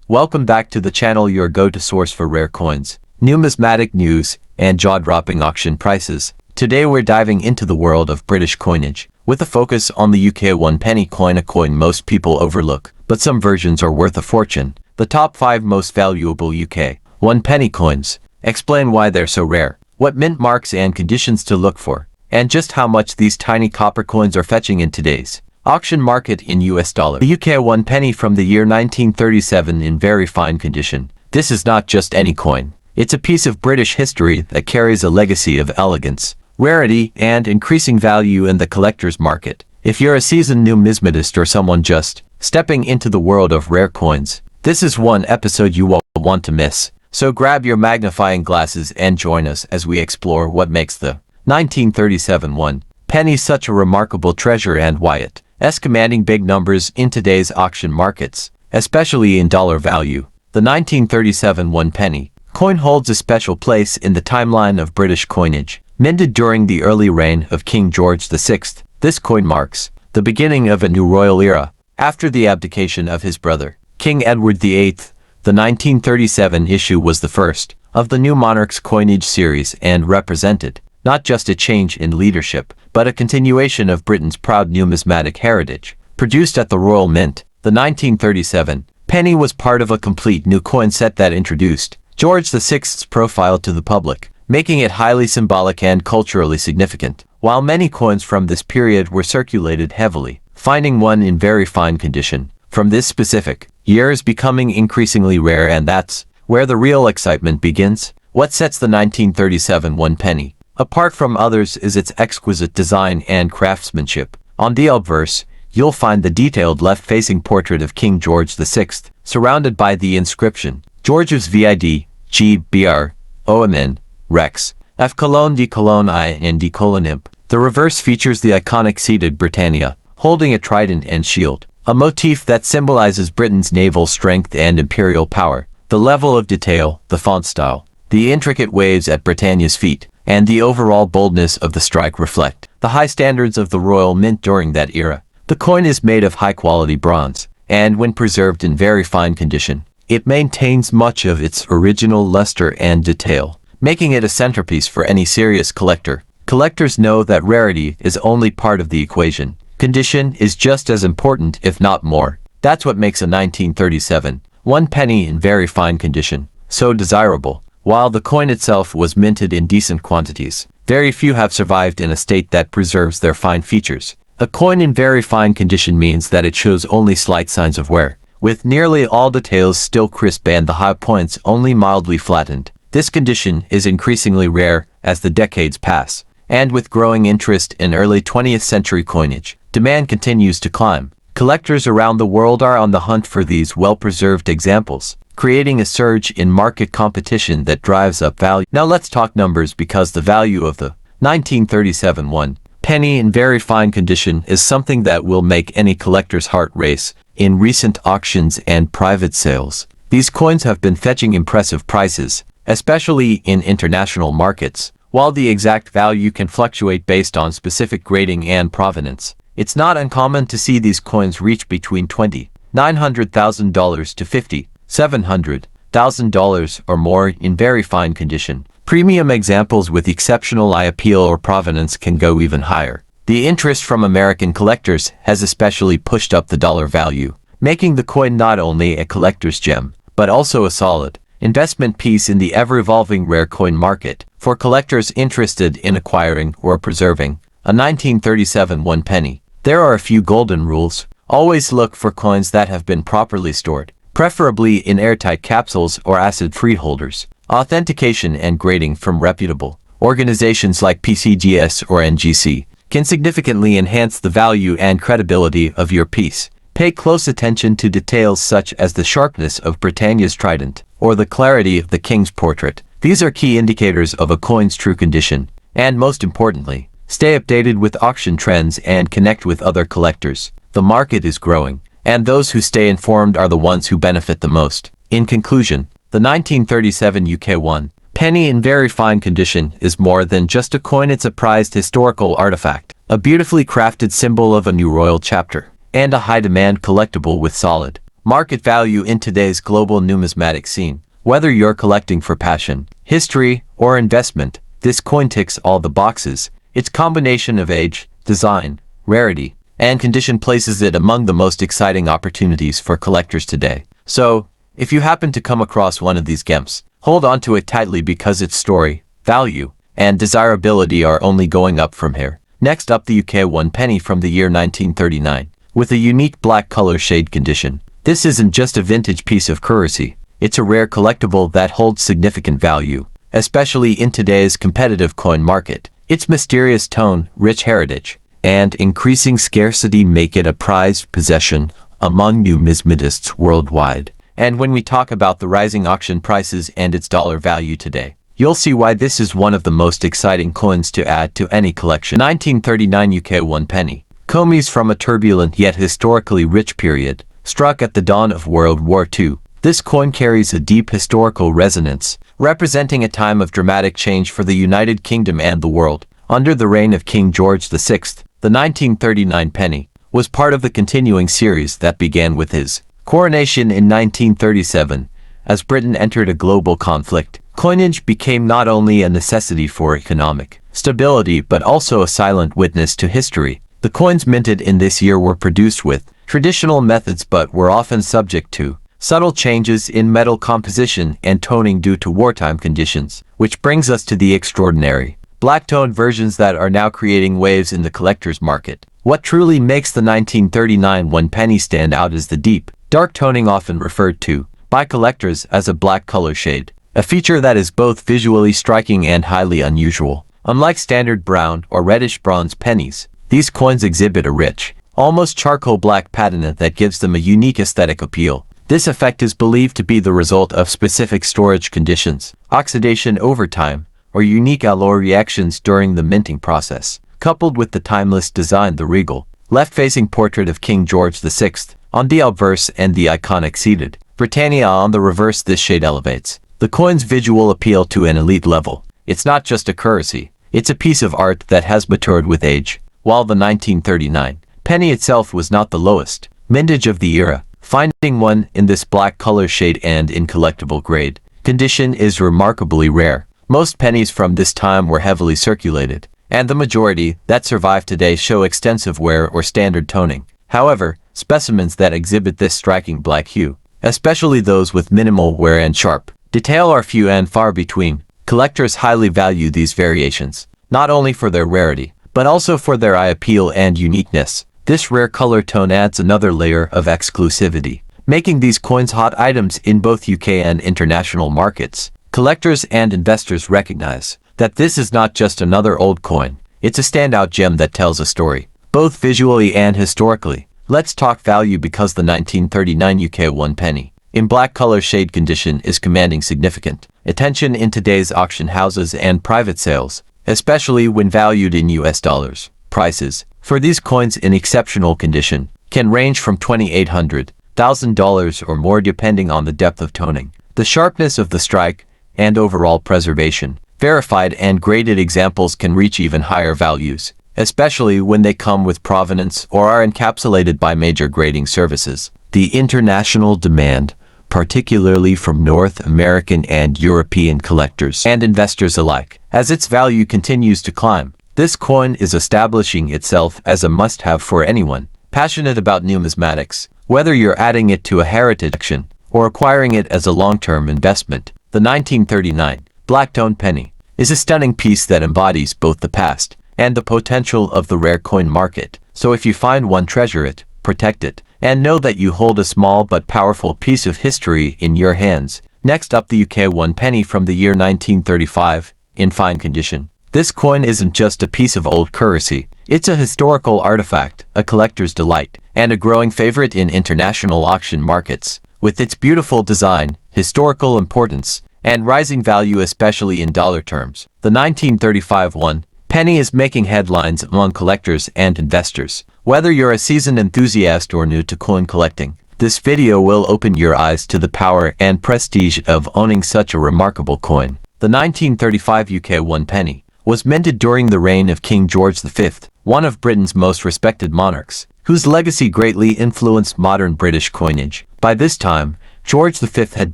Welcome back to the channel, your go-to source for rare coins, numismatic news, and jaw-dropping auction prices. Today we're diving into the world of British coinage, with a focus on the UK 1 penny coin, a coin most people overlook, but some versions are worth a fortune. The top 5 most valuable UK 1 penny coins. Explain why they're so rare, what mint marks and conditions to look for, and just how much these tiny copper coins are fetching in today's auction market in US dollar. The UK 1 penny from the year 1937 in very fine condition. This is not just any coin. It's a piece of British history that carries a legacy of elegance, rarity, and increasing value in the collector's market. If you're a seasoned numismatist or someone just stepping into the world of rare coins, this is one episode you won't want to miss. So grab your magnifying glasses and join us as we explore what makes the 1937 1 penny such a remarkable treasure and why it is commanding big numbers in today's auction markets, especially in dollar value. The 1937 1 penny coin holds a special place in the timeline of British coinage. Minted during the early reign of King George VI, this coin marks the beginning of a new royal era. After the abdication of his brother, King Edward VIII, the 1937 issue was the first of the new monarch's coinage series and represented not just a change in leadership, but a continuation of Britain's proud numismatic heritage. Produced at the Royal Mint, the 1937 penny was part of a complete new coin set that introduced George VI's profile to the public, making it highly symbolic and culturally significant. While many coins from this period were circulated heavily, finding one in very fine condition from this specific year is becoming increasingly rare, and that's where the real excitement begins. What sets the 1937 1 penny apart from others is its exquisite design and craftsmanship. On the obverse, you'll find the detailed left-facing portrait of King George VI, surrounded by the inscription, George's vid, G. Br. OMN, Rex, F. colon D. colon I and D. colon imp. The reverse features the iconic seated Britannia, holding a trident and shield, a motif that symbolizes Britain's naval strength and imperial power. The level of detail, the font style, the intricate waves at Britannia's feet, and the overall boldness of the strike reflect the high standards of the Royal Mint during that era. The coin is made of high-quality bronze, and when preserved in very fine condition, it maintains much of its original luster and detail, making it a centerpiece for any serious collector. Collectors know that rarity is only part of the equation. Condition is just as important, if not more. That's what makes a 1937 1 penny in very fine condition so desirable. While the coin itself was minted in decent quantities, very few have survived in a state that preserves their fine features. A coin in very fine condition means that it shows only slight signs of wear, with nearly all details still crisp and the high points only mildly flattened. This condition is increasingly rare as the decades pass, and with growing interest in early 20th century coinage, demand continues to climb. Collectors around the world are on the hunt for these well-preserved examples, creating a surge in market competition that drives up value. Now let's talk numbers, because the value of the 1937 1 penny in very fine condition is something that will make any collector's heart race. In recent auctions and private sales, these coins have been fetching impressive prices, especially in international markets. While the exact value can fluctuate based on specific grading and provenance, it's not uncommon to see these coins reach between $29,000 to $57,000 or more in very fine condition. Premium examples with exceptional eye appeal or provenance can go even higher. The interest from American collectors has especially pushed up the dollar value, making the coin not only a collector's gem, but also a solid investment piece in the ever-evolving rare coin market. For collectors interested in acquiring or preserving a 1937 1 penny, there are a few golden rules. Always look for coins that have been properly stored, preferably in airtight capsules or acid-free holders. Authentication and grading from reputable organizations like PCGS or NGC can significantly enhance the value and credibility of your piece. Pay close attention to details such as the sharpness of Britannia's trident or the clarity of the king's portrait. These are key indicators of a coin's true condition. And most importantly, stay updated with auction trends and connect with other collectors. The market is growing, and those who stay informed are the ones who benefit the most. In conclusion, the 1937 UK 1 penny in very fine condition is more than just a coin. It's a prized historical artifact, a beautifully crafted symbol of a new royal chapter, and a high-demand collectible with solid Market value in today's global numismatic scene. Whether you're collecting for passion, history, or investment, this coin ticks all the boxes. Its combination of age, design, rarity, and condition places it among the most exciting opportunities for collectors today. So, if you happen to come across one of these gems, hold on to it tightly because its story, value, and desirability are only going up from here. Next up, the UK 1 penny from the year 1939, with a unique black color shade condition. This isn't just a vintage piece of currency, it's a rare collectible that holds significant value, especially in today's competitive coin market. Its mysterious tone, rich heritage, and increasing scarcity make it a prized possession among numismatists worldwide. And when we talk about the rising auction prices and its dollar value today, you'll see why this is one of the most exciting coins to add to any collection. 1939 UK 1 penny. Comes from a turbulent yet historically rich period, struck at the dawn of World War II. This coin carries a deep historical resonance, representing a time of dramatic change for the United Kingdom and the world. Under the reign of King George VI, the 1939 penny was part of the continuing series that began with his coronation in 1937. As Britain entered a global conflict, coinage became not only a necessity for economic stability but also a silent witness to history. The coins minted in this year were produced with traditional methods but were often subject to subtle changes in metal composition and toning due to wartime conditions, which brings us to the extraordinary black-toned versions that are now creating waves in the collector's market. What truly makes the 1939 1 penny stand out is the deep, dark toning often referred to by collectors as a black color shade, a feature that is both visually striking and highly unusual. Unlike standard brown or reddish bronze pennies, these coins exhibit a rich, almost charcoal black patina that gives them a unique aesthetic appeal. This effect is believed to be the result of specific storage conditions, oxidation over time, or unique alloy reactions during the minting process. Coupled with the timeless design, the regal, left-facing portrait of King George VI on the obverse and the iconic seated Britannia on the reverse, this shade elevates the coin's visual appeal to an elite level. It's not just a currency, it's a piece of art that has matured with age. While the 1939 penny itself was not the lowest mintage of the era, finding one in this black color shade and in collectible grade condition is remarkably rare. Most pennies from this time were heavily circulated, and the majority that survive today show extensive wear or standard toning. However, specimens that exhibit this striking black hue, especially those with minimal wear and sharp detail, are few and far between. Collectors highly value these variations, not only for their rarity, but also for their eye appeal and uniqueness. This rare color tone adds another layer of exclusivity, making these coins hot items in both UK and international markets. Collectors and investors recognize that this is not just another old coin, it's a standout gem that tells a story, both visually and historically. Let's talk value, because the 1939 UK 1 penny, in black color shade condition, is commanding significant attention in today's auction houses and private sales, especially when valued in US dollars. Prices for these coins in exceptional condition can range from $2,800, $1,000 or more depending on the depth of toning, the sharpness of the strike, and overall preservation. Verified and graded examples can reach even higher values, especially when they come with provenance or are encapsulated by major grading services. The international demand, particularly from North American and European collectors and investors alike, as its value continues to climb. This coin is establishing itself as a must-have for anyone passionate about numismatics, whether you're adding it to a heritage collection or acquiring it as a long-term investment. The 1939 black-toned penny is a stunning piece that embodies both the past and the potential of the rare coin market. So if you find one, treasure it, protect it, and know that you hold a small but powerful piece of history in your hands. Next up, the UK 1 penny from the year 1935, in fine condition. This coin isn't just a piece of old currency, it's a historical artifact, a collector's delight, and a growing favorite in international auction markets. With its beautiful design, historical importance, and rising value especially in dollar terms, the 1935 1 penny is making headlines among collectors and investors. Whether you're a seasoned enthusiast or new to coin collecting, this video will open your eyes to the power and prestige of owning such a remarkable coin. The 1935 UK 1 penny was minted during the reign of King George V, one of Britain's most respected monarchs. whose legacy greatly influenced modern British coinage. By this time, George V had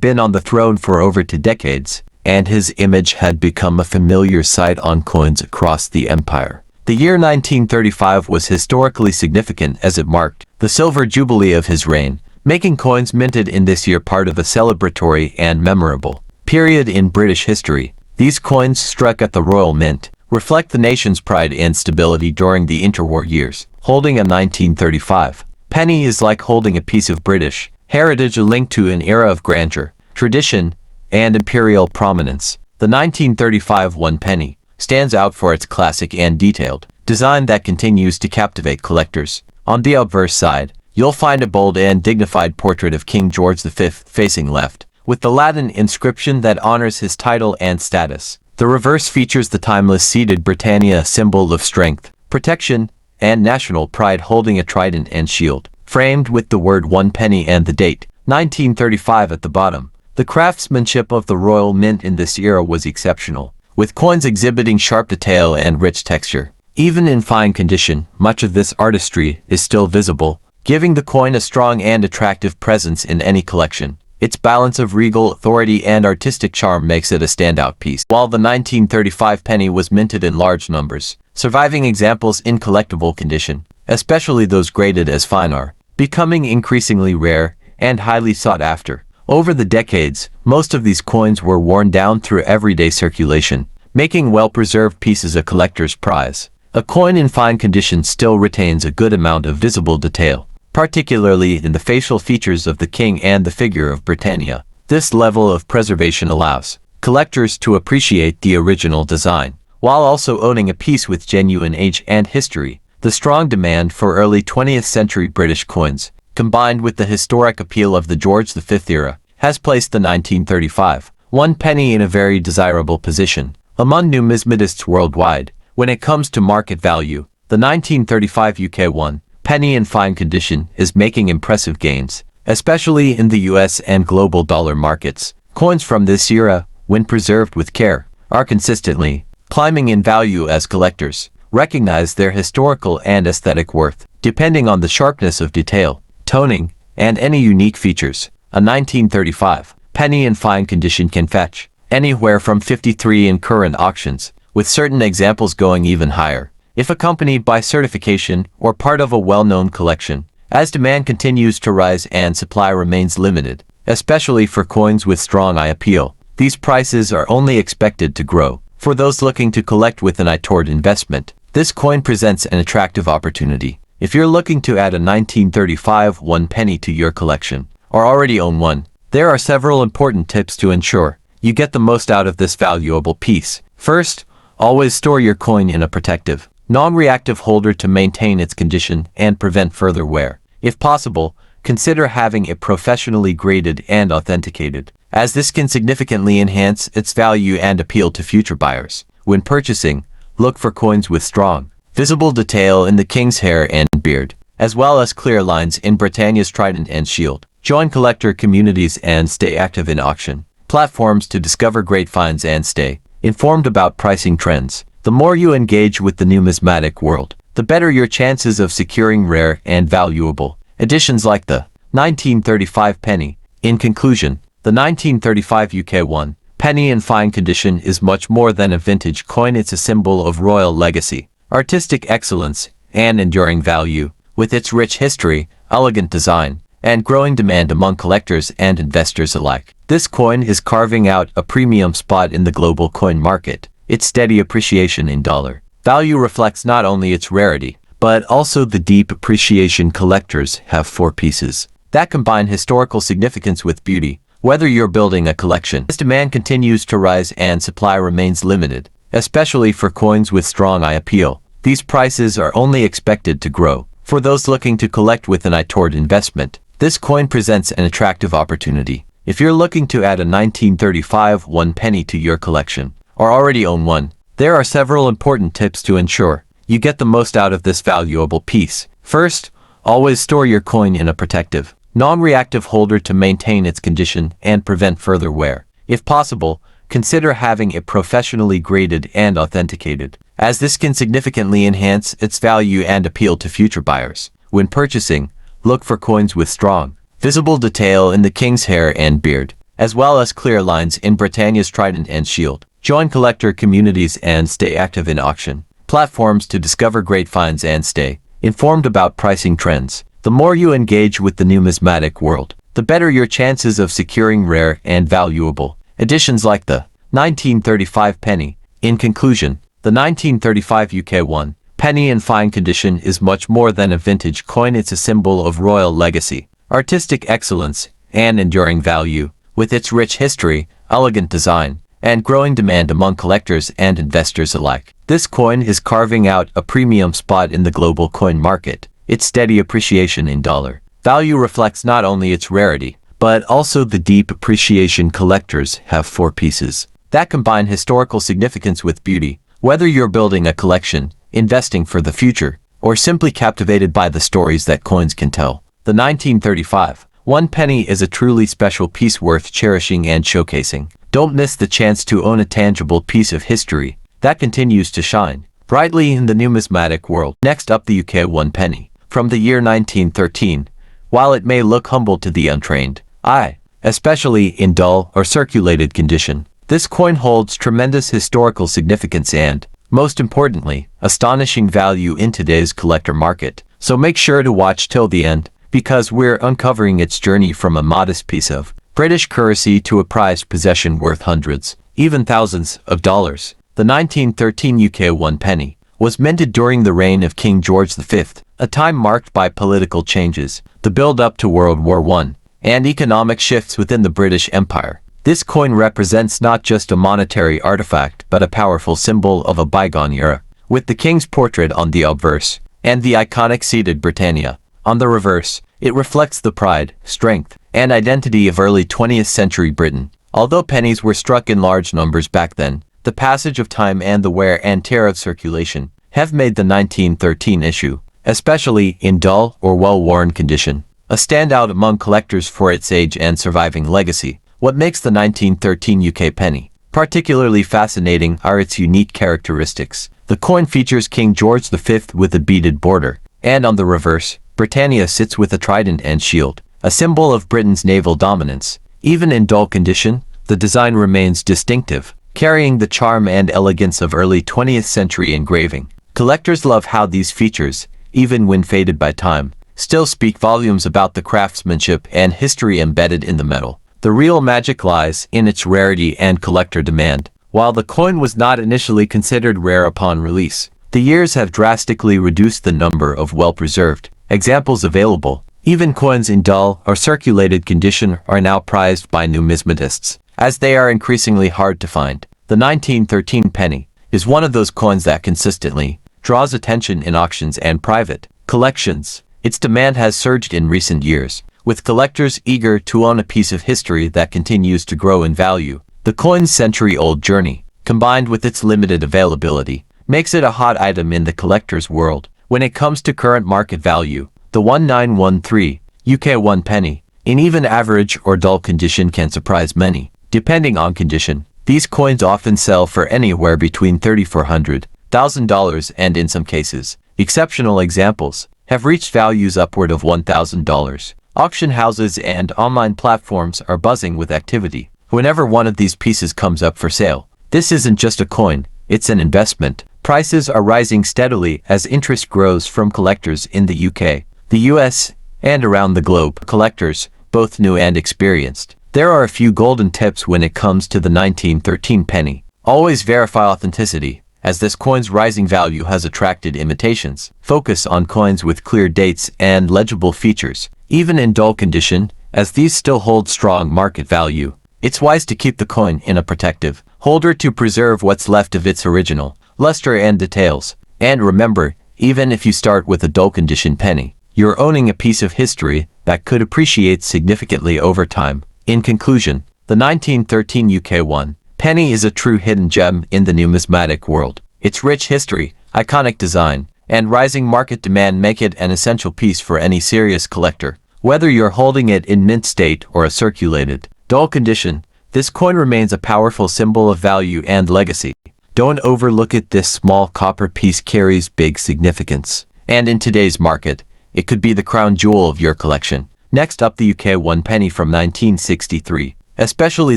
been on the throne for over 2 decades, and his image had become a familiar sight on coins across the empire. The year 1935 was historically significant as it marked the silver jubilee of his reign, making coins minted in this year part of a celebratory and memorable period in British history. These coins, struck at the Royal Mint, reflect the nation's pride and stability during the interwar years. Holding a 1935 penny is like holding a piece of British heritage, linked to an era of grandeur, tradition, and imperial prominence. The 1935 one penny stands out for its classic and detailed design that continues to captivate collectors. On the obverse side, you'll find a bold and dignified portrait of King George V facing left, with the Latin inscription that honors his title and status. The reverse features the timeless seated Britannia, symbol of strength, protection, and national pride, holding a trident and shield, framed with the word one penny and the date, 1935, at the bottom. The craftsmanship of the Royal Mint in this era was exceptional, with coins exhibiting sharp detail and rich texture. Even in fine condition, much of this artistry is still visible, giving the coin a strong and attractive presence in any collection. Its balance of regal authority and artistic charm makes it a standout piece. While the 1935 penny was minted in large numbers, surviving examples in collectible condition, especially those graded as fine, are becoming increasingly rare and highly sought after. Over the decades, most of these coins were worn down through everyday circulation, making well-preserved pieces a collector's prize. A coin in fine condition still retains a good amount of visible detail, particularly in the facial features of the king and the figure of Britannia. This level of preservation allows collectors to appreciate the original design, while also owning a piece with genuine age and history. The strong demand for early 20th century British coins, combined with the historic appeal of the George V era, has placed the 1935 one penny in a very desirable position among numismatists worldwide. When it comes to market value, the 1935 UK one penny in fine condition is making impressive gains, especially in the US and global dollar markets. Coins from this era, when preserved with care, are consistently climbing in value as collectors recognize their historical and aesthetic worth, depending on the sharpness of detail, toning, and any unique features. A 1935 penny in fine condition can fetch anywhere from $53 in current auctions, with certain examples going even higher, if accompanied by certification or part of a well-known collection. As demand continues to rise and supply remains limited, especially for coins with strong eye appeal, these prices are only expected to grow. For those looking to collect with an eye toward investment, this coin presents an attractive opportunity. If you're looking to add a 1935 one penny to your collection, or already own one, there are several important tips to ensure you get the most out of this valuable piece. First, always store your coin in a protective, non-reactive holder to maintain its condition and prevent further wear. If possible, consider having it professionally graded and authenticated, as this can significantly enhance its value and appeal to future buyers. When purchasing, look for coins with strong, visible detail in the king's hair and beard, as well as clear lines in Britannia's trident and shield. Join collector communities and stay active in auction platforms to discover great finds and stay informed about pricing trends. The more you engage with the numismatic world, the better your chances of securing rare and valuable editions like the 1935 penny. In conclusion, the 1935 UK one penny in fine condition is much more than a vintage coin. It's a symbol of royal legacy, artistic excellence, and enduring value. With its rich history, elegant design, and growing demand among collectors and investors alike, this coin is carving out a premium spot in the global coin market. Its steady appreciation in dollar value reflects not only its rarity, but also the deep appreciation collectors have for pieces that combine historical significance with beauty. Whether you're building a collection, as demand continues to rise and supply remains limited, especially for coins with strong eye appeal, these prices are only expected to grow. For those looking to collect with an eye toward investment, this coin presents an attractive opportunity. If you're looking to add a 1935 one penny to your collection, or already own one, there are several important tips to ensure you get the most out of this valuable piece. First, always store your coin in a protective, non-reactive holder to maintain its condition and prevent further wear. If possible, consider having it professionally graded and authenticated, as this can significantly enhance its value and appeal to future buyers. When purchasing, look for coins with strong, visible detail in the king's hair and beard, as well as clear lines in Britannia's trident and shield. Join collector communities and stay active in auction platforms to discover great finds and stay informed about pricing trends. The more you engage with the numismatic world, the better your chances of securing rare and valuable editions like the 1935 penny. In conclusion, the 1935 UK1 penny in fine condition is much more than a vintage coin. It's a symbol of royal legacy, artistic excellence, and enduring value. With its rich history, elegant design, and growing demand among collectors and investors alike, this coin is carving out a premium spot in the global coin market. Its steady appreciation in dollar value reflects not only its rarity, but also the deep appreciation collectors have for pieces that combine historical significance with beauty. Whether you're building a collection, investing for the future, or simply captivated by the stories that coins can tell, the 1935 one penny is a truly special piece worth cherishing and showcasing. Don't miss the chance to own a tangible piece of history that continues to shine brightly in the numismatic world. Next up, the UK 1 penny from the year 1913. While it may look humble to the untrained eye, especially in dull or circulated condition, this coin holds tremendous historical significance and, most importantly, astonishing value in today's collector market. So make sure to watch till the end, because we're uncovering its journey from a modest piece of British currency to a prized possession worth hundreds, even thousands of dollars. The 1913 UK 1 penny was minted during the reign of King George V, a time marked by political changes, the build-up to World War I, and economic shifts within the British Empire. This coin represents not just a monetary artifact but a powerful symbol of a bygone era, with the king's portrait on the obverse and the iconic seated Britannia on the reverse. It reflects the pride, strength, and identity of early 20th century Britain. Although pennies were struck in large numbers back then, the passage of time and the wear and tear of circulation have made the 1913 issue, especially in dull or well-worn condition, a standout among collectors for its age and surviving legacy. What makes the 1913 UK penny particularly fascinating are its unique characteristics. The coin features King George V with a beaded border, and on the reverse, Britannia sits with a trident and shield, a symbol of Britain's naval dominance. Even in dull condition, the design remains distinctive, carrying the charm and elegance of early 20th century engraving. Collectors love how these features, even when faded by time, still speak volumes about the craftsmanship and history embedded in the metal. The real magic lies in its rarity and collector demand. While the coin was not initially considered rare upon release, the years have drastically reduced the number of well-preserved examples available. Even coins in dull or circulated condition are now prized by numismatists, as they are increasingly hard to find. The 1913 penny is one of those coins that consistently draws attention in auctions and private collections. Its demand has surged in recent years, with collectors eager to own a piece of history that continues to grow in value. The coin's century-old journey, combined with its limited availability, makes it a hot item in the collector's world. When it comes to current market value, the 1913 UK 1 penny, in even average or dull condition, can surprise many. Depending on condition, these coins often sell for anywhere between $3,400, $1,000 and in some cases, exceptional examples, have reached values upward of $1,000. Auction houses and online platforms are buzzing with activity whenever one of these pieces comes up for sale. This isn't just a coin, it's an investment. Prices are rising steadily as interest grows from collectors in the UK, the US, and around the globe. Collectors, both new and experienced. There are a few golden tips when it comes to the 1913 penny. Always verify authenticity, as this coin's rising value has attracted imitations. Focus on coins with clear dates and legible features, even in dull condition, as these still hold strong market value. It's wise to keep the coin in a protective holder to preserve what's left of its original luster and details. And remember, even if you start with a dull condition penny, you're owning a piece of history that could appreciate significantly over time. In conclusion, the 1913 UK 1 penny is a true hidden gem in the numismatic world. Its rich history, iconic design, and rising market demand make it an essential piece for any serious collector. Whether you're holding it in mint state or a circulated, dull condition, this coin remains a powerful symbol of value and legacy. Don't overlook it. This small copper piece carries big significance, and in today's market, it could be the crown jewel of your collection. Next up, the UK 1 penny from 1963, especially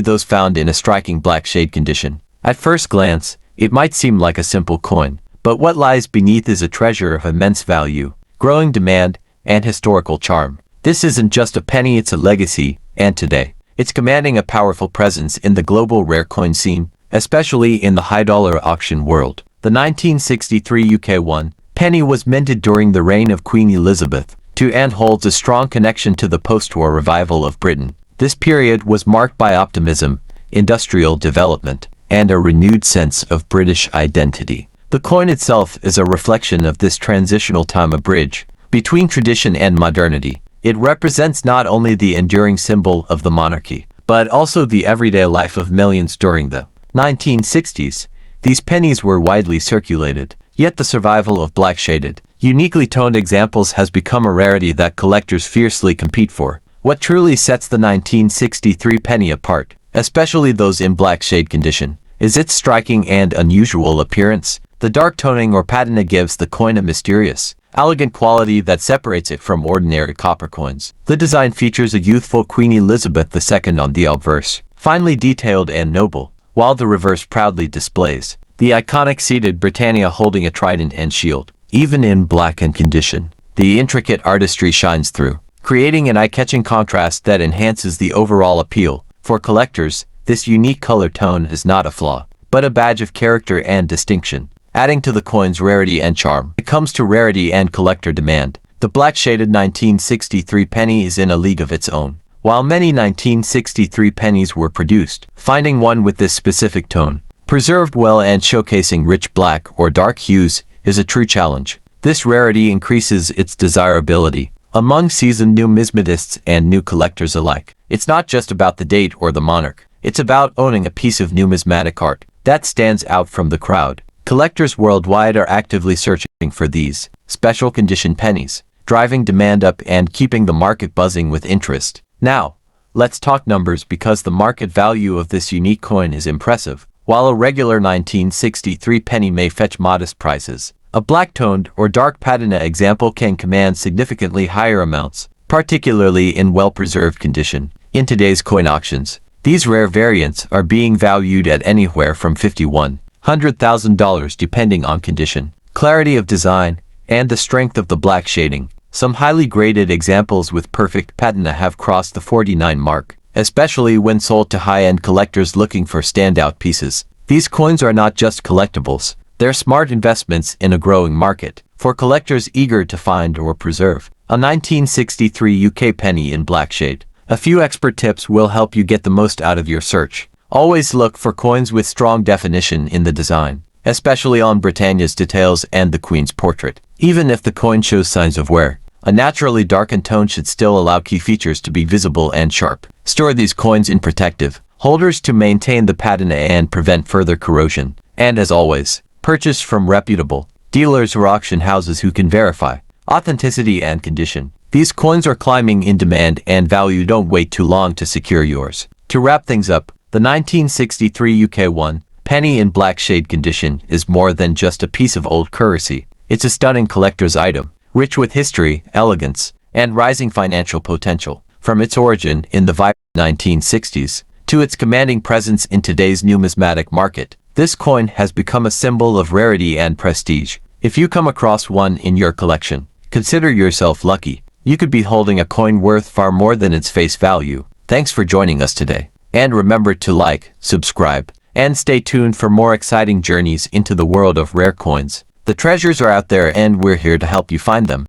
those found in a striking black shade condition. At first glance, it might seem like a simple coin, but what lies beneath is a treasure of immense value, growing demand, and historical charm. This isn't just a penny, it's a legacy, and today, it's commanding a powerful presence in the global rare coin scene, especially in the high-dollar auction world. The 1963 UK 1 penny was minted during the reign of Queen Elizabeth II and holds a strong connection to the post-war revival of Britain. This period was marked by optimism, industrial development, and a renewed sense of British identity. The coin itself is a reflection of this transitional time, a bridge between tradition and modernity. It represents not only the enduring symbol of the monarchy, but also the everyday life of millions during the 1960s. These pennies were widely circulated, yet the survival of black-shaded, uniquely toned examples has become a rarity that collectors fiercely compete for. What truly sets the 1963 penny apart, especially those in black shade condition, is its striking and unusual appearance. The dark toning or patina gives the coin a mysterious, elegant quality that separates it from ordinary copper coins. The design features a youthful Queen Elizabeth II on the obverse, finely detailed and noble, while the reverse proudly displays the iconic seated Britannia holding a trident and shield. Even in blackened condition, the intricate artistry shines through, creating an eye-catching contrast that enhances the overall appeal. For collectors, this unique color tone is not a flaw, but a badge of character and distinction, adding to the coin's rarity and charm. When it comes to rarity and collector demand, the black-shaded 1963 penny is in a league of its own. While many 1963 pennies were produced, finding one with this specific tone, preserved well and showcasing rich black or dark hues, is a true challenge. This rarity increases its desirability among seasoned numismatists and new collectors alike. It's not just about the date or the monarch, it's about owning a piece of numismatic art that stands out from the crowd. Collectors worldwide are actively searching for these special condition pennies, driving demand up and keeping the market buzzing with interest. Now, let's talk numbers, because the market value of this unique coin is impressive. While a regular 1963 penny may fetch modest prices, a black-toned or dark patina example can command significantly higher amounts, particularly in well-preserved condition. In today's coin auctions, these rare variants are being valued at anywhere from $51,000 depending on condition, clarity of design, and the strength of the black shading. Some highly graded examples with perfect patina have crossed the 49 mark, especially when sold to high-end collectors looking for standout pieces. These coins are not just collectibles, they're smart investments in a growing market. For collectors eager to find or preserve a 1963 UK penny in black shade, a few expert tips will help you get the most out of your search. Always look for coins with strong definition in the design, especially on Britannia's details and the Queen's portrait. Even if the coin shows signs of wear, a naturally darkened tone should still allow key features to be visible and sharp. Store these coins in protective holders to maintain the patina and prevent further corrosion. And as always, purchase from reputable dealers or auction houses who can verify authenticity and condition. These coins are climbing in demand and value. Don't wait too long to secure yours. To wrap things up, the 1963 UK 1 penny in black shade condition is more than just a piece of old currency. It's a stunning collector's item, rich with history, elegance, and rising financial potential. From its origin in the vibrant 1960s to its commanding presence in today's numismatic market, this coin has become a symbol of rarity and prestige. If you come across one in your collection, consider yourself lucky. You could be holding a coin worth far more than its face value. Thanks for joining us today. And remember to like, subscribe, and stay tuned for more exciting journeys into the world of rare coins. The treasures are out there and we're here to help you find them.